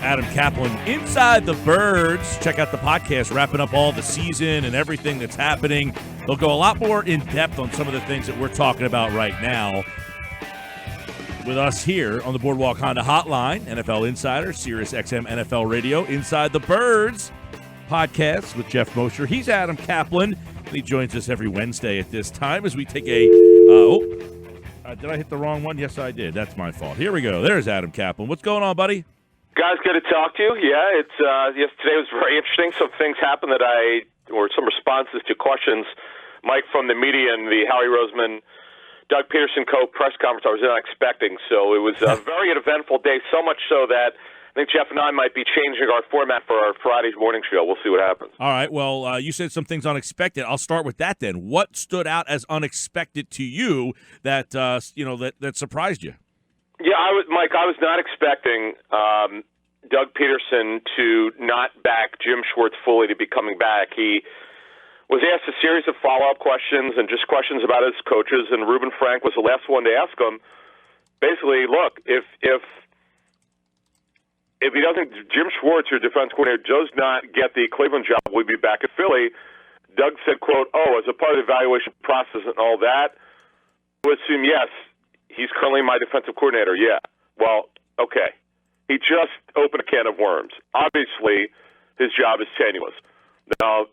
Adam Caplan, Inside the Birds. Check out the podcast, wrapping up all the season and everything that's happening. They'll go a lot more in depth on some of the things that we're talking about right now. With us here on the Boardwalk Honda Hotline, NFL Insider, SiriusXM NFL Radio, Inside the Birds podcast with Jeff Mosher. He's Adam Caplan, and he joins us every Wednesday at this time as we take a did I hit the wrong one? Yes, I did. That's my fault. Here we go. There's Adam Caplan. What's going on, buddy? Guys, good to talk to you. Yeah, yes, today was very interesting. Some things happened or some responses to questions. Mike from the media and the Howie Roseman, Doug Peterson press conference I was not expecting. So it was a very eventful day, so much so that I think Jeff and I might be changing our format for our Friday morning show. We'll see what happens. All right. Well, you said some things unexpected. I'll start with that then. What stood out as unexpected to you that that surprised you? Yeah, Mike, I was not expecting Doug Peterson to not back Jim Schwartz fully to be coming back. He was asked a series of follow-up questions and just questions about his coaches, and Reuben Frank was the last one to ask him. Basically, look, if he doesn't, Jim Schwartz, your defense coordinator, does not get the Cleveland job, we'll be back at Philly. Doug said, quote, as a part of the evaluation process and all that, I would assume, yes, he's currently my defensive coordinator. Yeah. Well, okay. He just opened a can of worms. Obviously, his job is tenuous. Now,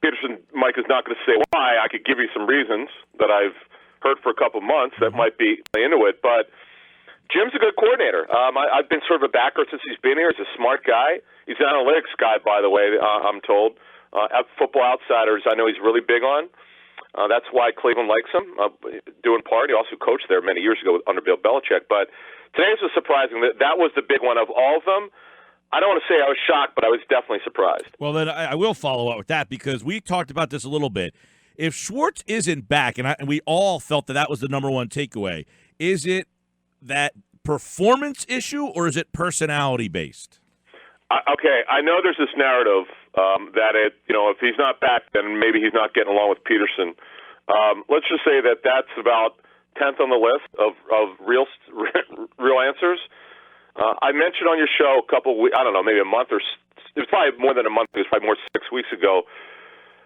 Peterson, Mike, is not going to say why. I could give you some reasons that I've heard for a couple months that might be into it, but Jim's a good coordinator. I've been sort of a backer since he's been here. He's a smart guy. He's an analytics guy, by the way, I'm told. At Football Outsiders, I know he's really big on. That's why Cleveland likes him, due in part. He also coached there many years ago under Bill Belichick. But today's was surprising. That was the big one of all of them. I don't want to say I was shocked, but I was definitely surprised. Well, then I will follow up with that because we talked about this a little bit. If Schwartz isn't back, and we all felt that was the number one takeaway, is it that performance issue or is it personality-based? Okay, I know there's this narrative that if he's not back, then maybe he's not getting along with Peterson. Let's just say that's about 10th on the list of real answers. I mentioned on your show a couple weeks, I don't know, maybe a month or it was probably more than a month. It was probably more 6 weeks ago.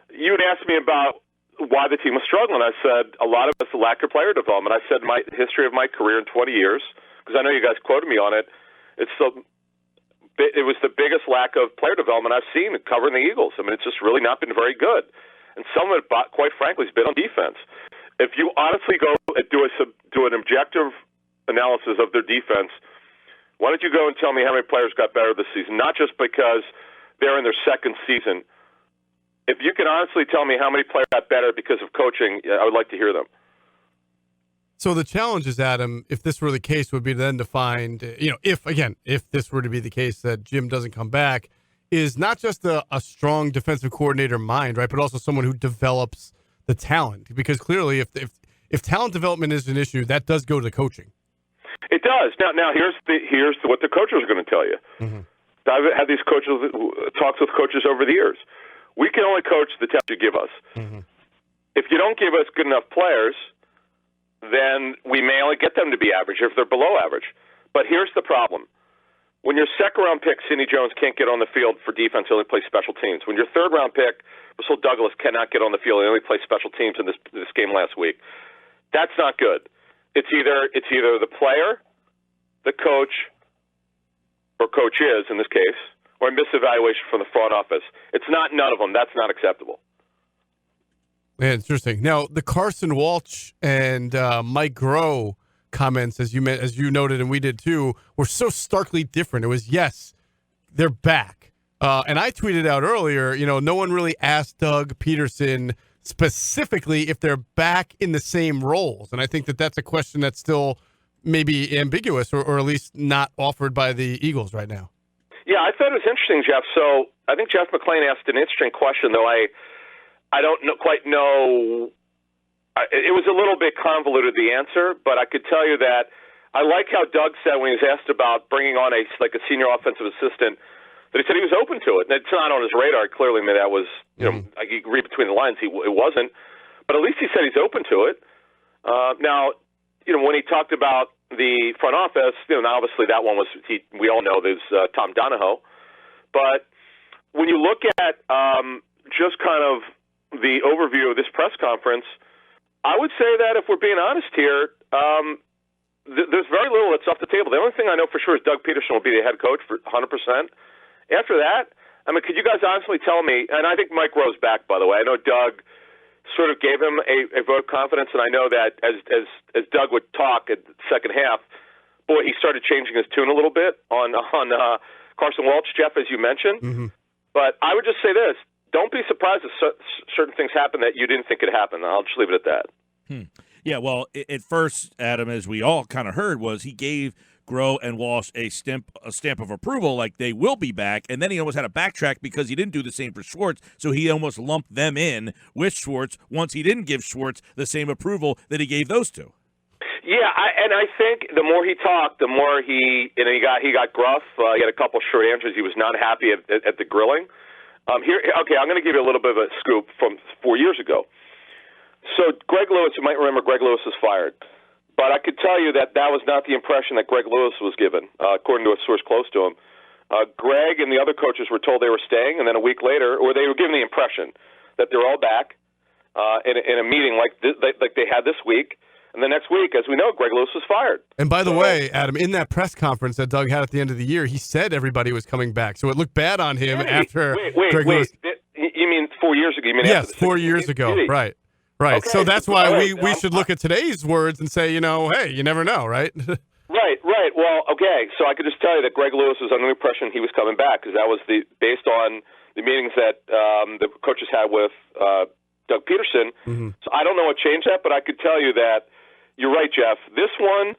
You had asked me about why the team was struggling. I said a lot of it's the lack of player development. I said my history of my career in 20 years, because I know you guys quoted me on it. It was the biggest lack of player development I've seen covering the Eagles. I mean, it's just really not been very good. And some of it, quite frankly, has been on defense. If you honestly go and do an objective analysis of their defense, why don't you go and tell me how many players got better this season? Not just because they're in their second season. If you can honestly tell me how many players got better because of coaching, I would like to hear them. So the challenge is, Adam, if this were the case, would be then to find, if this were to be the case that Jim doesn't come back, is not just a strong defensive coordinator mind, right, but also someone who develops the talent. Because clearly, if talent development is an issue, that does go to coaching. It does. Now here's what the coaches are going to tell you. Mm-hmm. I've had these talks with coaches over the years. We can only coach the talent you give us. Mm-hmm. If you don't give us good enough players, then we may only get them to be average if they're below average. But here's the problem. When your second-round pick, Sidney Jones, can't get on the field for defense, he only plays special teams. When your third-round pick, Russell Douglas, cannot get on the field, he only plays special teams in this game last week. That's not good. It's either the player, the coach, or coaches in this case, or a misevaluation from the front office. It's not none of them. That's not acceptable. Yeah, interesting. Now, the Carson Walsh and Mike Groh comments, as you noted, and we did too, were so starkly different. It was, yes, they're back. And I tweeted out earlier, no one really asked Doug Peterson specifically if they're back in the same roles. And I think that's a question that's still maybe ambiguous or at least not offered by the Eagles right now. Yeah, I thought it was interesting, Jeff. So I think Jeff McClain asked an interesting question, though I don't quite know. It was a little bit convoluted, the answer, but I could tell you that I like how Doug said when he was asked about bringing on a senior offensive assistant, that he said he was open to it. And it's not on his radar. Clearly, I mean, that was, I could read between the lines. It wasn't. But at least he said he's open to it. Now, when he talked about the front office, now obviously that one was, we all know there's Tom Donahoe. But when you look at just kind of the overview of this press conference, I would say that if we're being honest here, there's very little that's off the table. The only thing I know for sure is Doug Peterson will be the head coach for 100%. After that, could you guys honestly tell me, and I think Mike Rowe's back, by the way. I know Doug sort of gave him a vote of confidence, and I know that as Doug would talk at the second half, boy, he started changing his tune a little bit on Carson Walch, Jeff, as you mentioned. Mm-hmm. But I would just say this. Don't be surprised if certain things happen that you didn't think could happen. I'll just leave it at that. Yeah, well, at first, Adam, as we all kind of heard, was he gave Groh and Walsh a stamp of approval, like they will be back, and then he almost had to backtrack because he didn't do the same for Schwartz, so he almost lumped them in with Schwartz once he didn't give Schwartz the same approval that he gave those two. Yeah, I think the more he talked, the more he got gruff. He had a couple short answers. He was not happy at the grilling. I'm going to give you a little bit of a scoop from 4 years ago. So Greg Lewis, you might remember Greg Lewis was fired. But I could tell you that was not the impression that Greg Lewis was given, according to a source close to him. Greg and the other coaches were told they were staying, and then a week later, or they were given the impression that they're all back in a meeting like they had this week. And the next week, as we know, Greg Lewis was fired. And by the way, Adam, in that press conference that Doug had at the end of the year, he said everybody was coming back. So it looked bad on him after Greg Lewis. You mean 4 years ago? Yes, 4 years ago. Right. Right. Okay. So that's why we should look at today's words and say, hey, you never know, right? Right. Well, okay. So I could just tell you that Greg Lewis was under the impression he was coming back because that was based on the meetings that the coaches had with Doug Peterson. Mm-hmm. So I don't know what changed that, but I could tell you that you're right, Jeff. This one,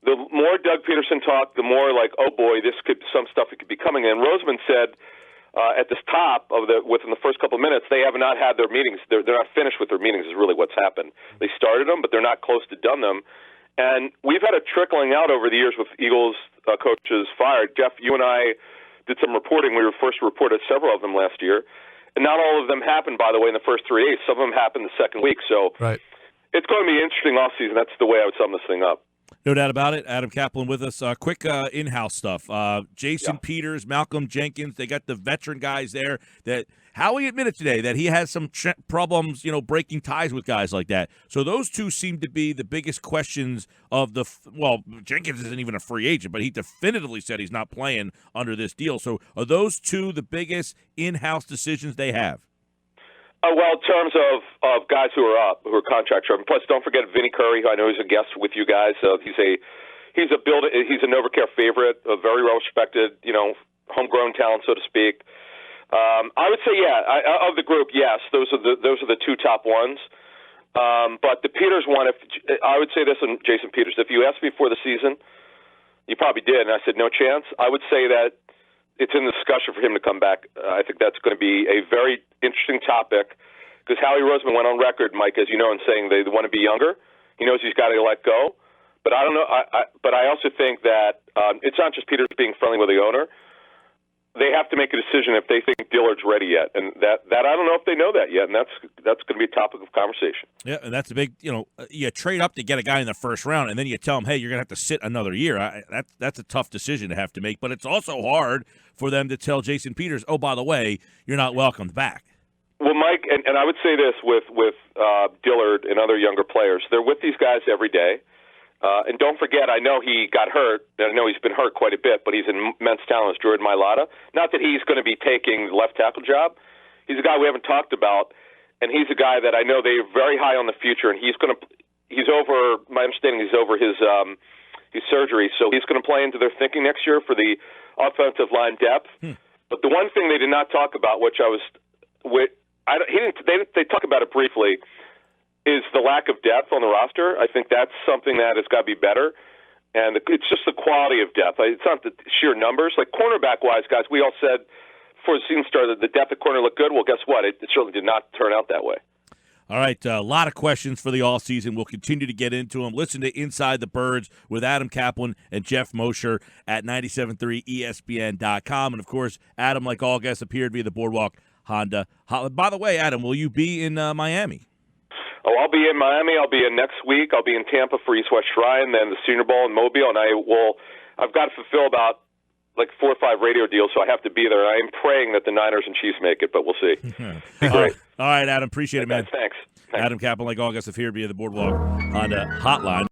the more Doug Peterson talked, the more like, oh boy, some stuff could be coming in. Roseman said at the top of within the first couple of minutes, they have not had their meetings. They're not finished with their meetings. Is really what's happened. They started them, but they're not close to done them. And we've had a trickling out over the years with Eagles coaches fired. Jeff, you and I did some reporting. We were first reported several of them last year, and not all of them happened, by the way, in the first 3 days. Some of them happened the second week. So. Right. It's going to be an interesting offseason. That's the way I would sum this thing up. No doubt about it. Adam Caplan with us. Quick in-house stuff. Jason Peters, Malcolm Jenkins, they got the veteran guys there that Howie admitted today that he has some problems, breaking ties with guys like that. So those two seem to be the biggest questions of Jenkins isn't even a free agent, but he definitively said he's not playing under this deal. So are those two the biggest in-house decisions they have? Well, in terms of guys who are contract short. Plus, don't forget Vinny Curry, who I know is a guest with you guys. He's a Novacare favorite, a very well respected, homegrown talent, so to speak. I would say, of the group, yes, those are the two top ones. But the Peters one, I would say this on Jason Peters. If you asked me before the season, you probably did, and I said no chance. I would say that it's in the discussion for him to come back. I think that's going to be a very interesting topic because Howie Roseman went on record, Mike, as you know, in saying they want to be younger. He knows he's got to let go. But I don't know. But I also think that it's not just Peters being friendly with the owner. They have to make a decision if they think Dillard's ready yet, and that I don't know if they know that yet, and that's going to be a topic of conversation. Yeah, and that's a big, you trade up to get a guy in the first round, and then you tell him, hey, you're going to have to sit another year. That's a tough decision to have to make, but it's also hard for them to tell Jason Peters, oh, by the way, you're not welcomed back. Well, Mike, and I would say this with Dillard and other younger players, they're with these guys every day. And don't forget, I know he got hurt. I know he's been hurt quite a bit, but he's an immense talent, Jordan Mailata. Not that he's going to be taking the left tackle job. He's a guy we haven't talked about, and he's a guy that I know they're very high on the future, and he's over, my understanding, he's over his surgery, so he's going to play into their thinking next year for the offensive line depth. But the one thing they did not talk about, they talk about it briefly, is the lack of depth on the roster. I think that's something that has got to be better. And it's just the quality of depth. It's not the sheer numbers. Like cornerback-wise, guys, we all said before the season started the depth at corner looked good. Well, guess what? It certainly did not turn out that way. All right, a lot of questions for the offseason. We'll continue to get into them. Listen to Inside the Birds with Adam Caplan and Jeff Mosher at 97.3 ESPN.com. And, of course, Adam, like all guests, appeared via the Boardwalk Honda. By the way, Adam, will you be in Miami? I'll be in Miami. I'll be in next week. I'll be in Tampa for East West Shrine, then the Senior Bowl in Mobile, and I've got to fulfill about like 4 or 5 radio deals, so I have to be there. I am praying that the Niners and Chiefs make it, but we'll see. All right, Adam. Appreciate it, man. Thanks. Adam Caplan, like August of here via the Boardwalk Honda Hotline.